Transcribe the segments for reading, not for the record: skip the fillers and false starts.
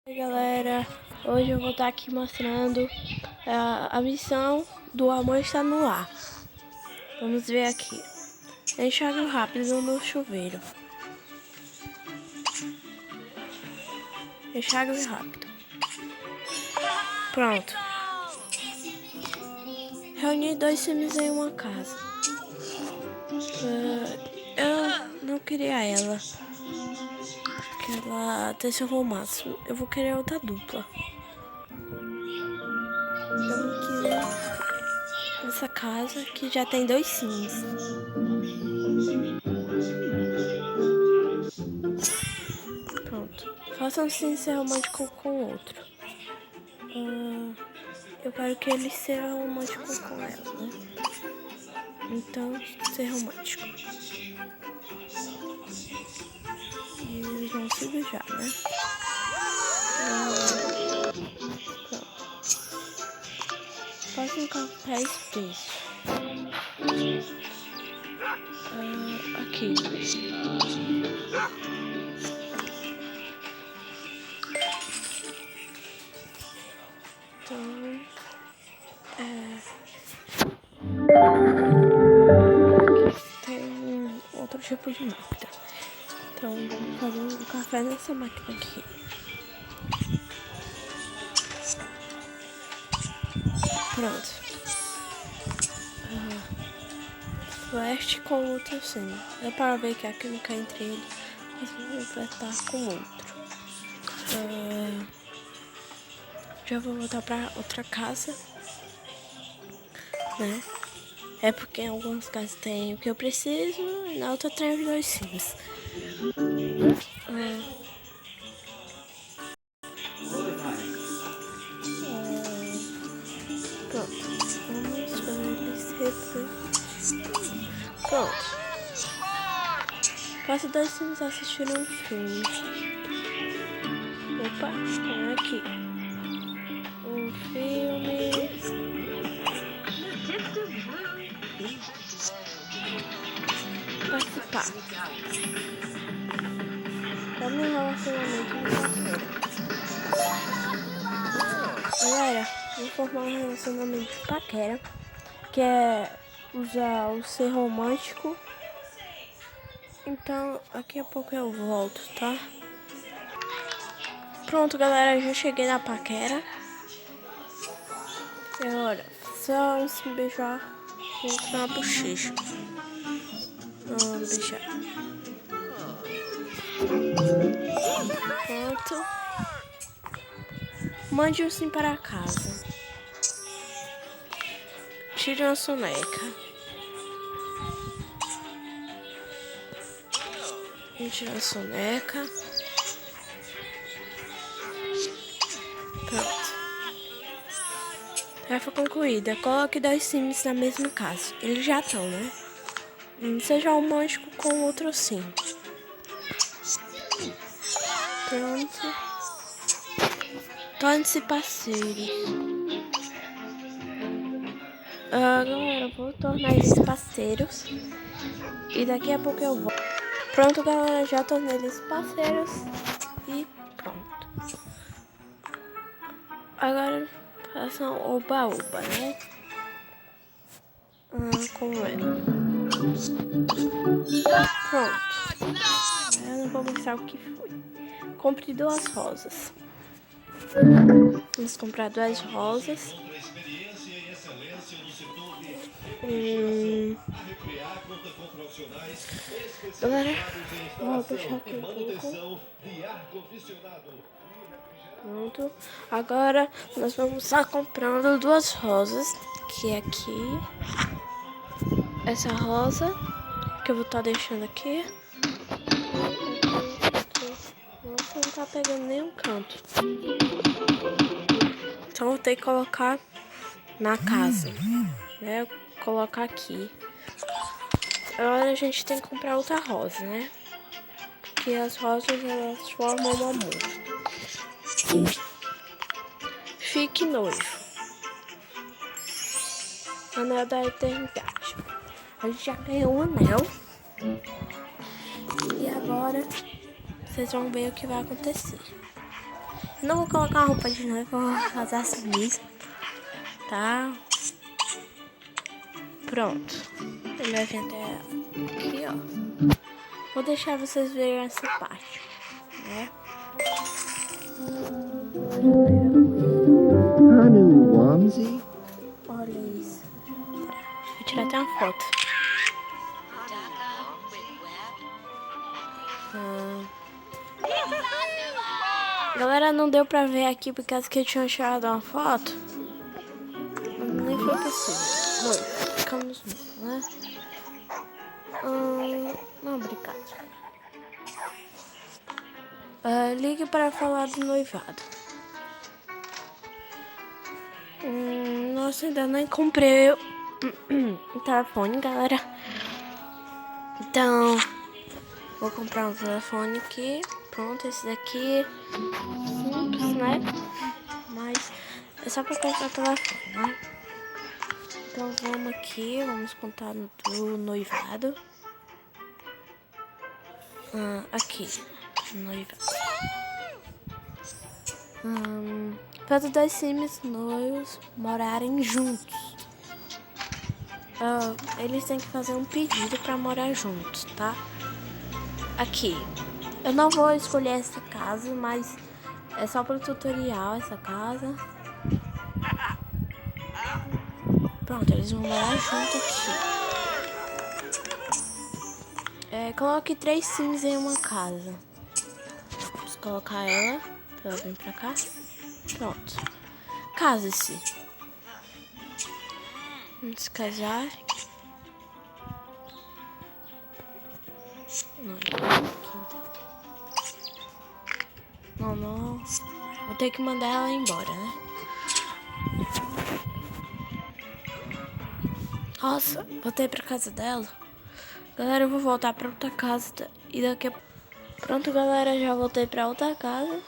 Oi galera, hoje eu vou estar aqui mostrando a missão do Amor Está no Lar. Vamos ver aqui. Enxague rápido no chuveiro. Enxague rápido. Pronto. Reunir 2 sims em uma casa. Eu não queria ela. Que ela tem seu romance. Eu vou querer outra dupla. Eu vou querer essa casa que já tem 2 sims. Pronto. Faça um sim ser romântico com o outro. Eu quero que ele seja romântico com ela, né? Então, ser romântico. E eles vão se beijar, né? Pronto. Faça um café expresso. Aqui. Então, tem outro tipo de máquina. Então, vamos fazer um café nessa máquina aqui. Pronto. Veste com outro sim. É para ver que a química entre eles vai estar com outro. Já vou voltar para outra casa, né? É porque em algumas casas tem o que eu preciso e na outra tem os 2 sims. Pronto. Vamos fazer eles Pronto. Faço 2 sims assistir um filme. Opa, é aqui. Um filme. Participar. Tá no relacionamento de paquera. Galera, vou formar um relacionamento de paquera, que é usar o ser romântico. Então, daqui a pouco eu volto, tá? Pronto, galera, já cheguei na paquera. E agora, só se beijar com a bochecha. Vamos beijar. Pronto. Mande o sim para casa. Tire uma soneca. Vamos tirar a soneca. Pronto. Tarefa concluída. Coloque 2 sims na mesma casa. Eles já estão, né? Seja romântico com outro sim. Pronto. Torne-se parceiros. Galera, vou tornar eles parceiros. E daqui a pouco eu volto. Pronto, galera, já tornei eles parceiros. E pronto. Agora façam oba-oba, né? Como é? Pronto. Eu não vou mostrar o que foi. Compre 2 rosas. Vamos comprar 2 rosas. Galera, vou puxar aqui um pouco. Pronto. Agora nós vamos estar comprando 2 rosas. Que é aqui. Essa rosa. Que eu vou estar deixando aqui. Nossa, não tá pegando nenhum canto. Então vou ter que colocar na casa, né? Colocar aqui. Agora a gente tem que comprar outra rosa, né? Porque as rosas elas formam um amor. Fique noivo. Anel da eternidade. A gente já ganhou um anel. E agora vocês vão ver o que vai acontecer. Não vou colocar uma roupa de noiva, vou fazer assim mesmo, tá? Pronto. Ele vai vir até aqui, ó. Vou deixar vocês verem essa parte, né? Wamsi? Olha isso. Vou tirar até uma foto. Galera, não deu pra ver aqui por causa que eu tinha tirado uma foto. Nem foi possível. Bom, ficamos mesmo, né? Não, obrigado. Ligue para falar do noivado. Nossa, ainda nem comprei o telefone, galera. Então, vou comprar um telefone aqui. Pronto, esse daqui simples, né? Mas é só pra comprar o telefone, né? Então vamos aqui, vamos contar do noivado. Aqui, noivado. Para os dois times noivos morarem juntos. Eles têm que fazer um pedido para morar juntos, tá? Aqui. Eu não vou escolher essa casa, mas é só para o tutorial essa casa. Pronto, eles vão morar junto aqui. Coloque 3 sims em uma casa. Vamos colocar ela pra ela vir pra cá. Pronto. Case-se. Vamos se casar. Não. Vou ter que mandar ela embora, né? Nossa, voltei pra casa dela. Galera, eu vou voltar pra outra casa e daqui a... Pronto, galera, já voltei pra outra casa.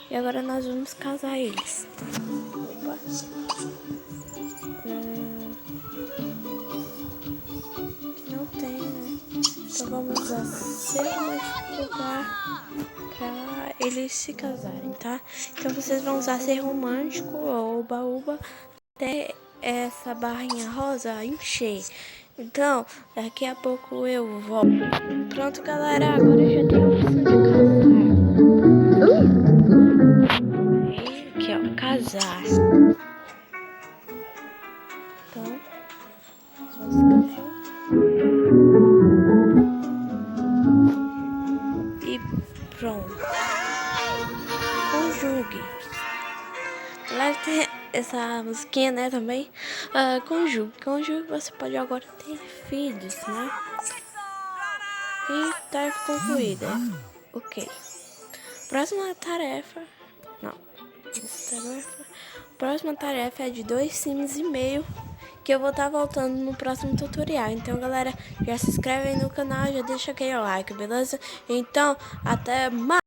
E agora nós vamos casar eles. Opa. Não tem, né? Então vamos usar ser romântico lugar pra eles se casarem, tá? Então vocês vão usar ser romântico ou oba-oba até essa barrinha rosa encher. Então, daqui a pouco eu volto. Pronto, galera, agora já tem a opção de casar. Aqui, ó, casar. Então, e pronto. Conjugue. Lá tem essa musiquinha, né, também. Conjugue. Você pode agora ter filhos, né? E tarefa concluída. Ok. Próxima tarefa. Não. Próxima tarefa é de 2 sims e meio. Que eu vou estar voltando no próximo tutorial. Então, galera, já se inscreve aí no canal, já deixa aquele like, beleza? Então, até mais.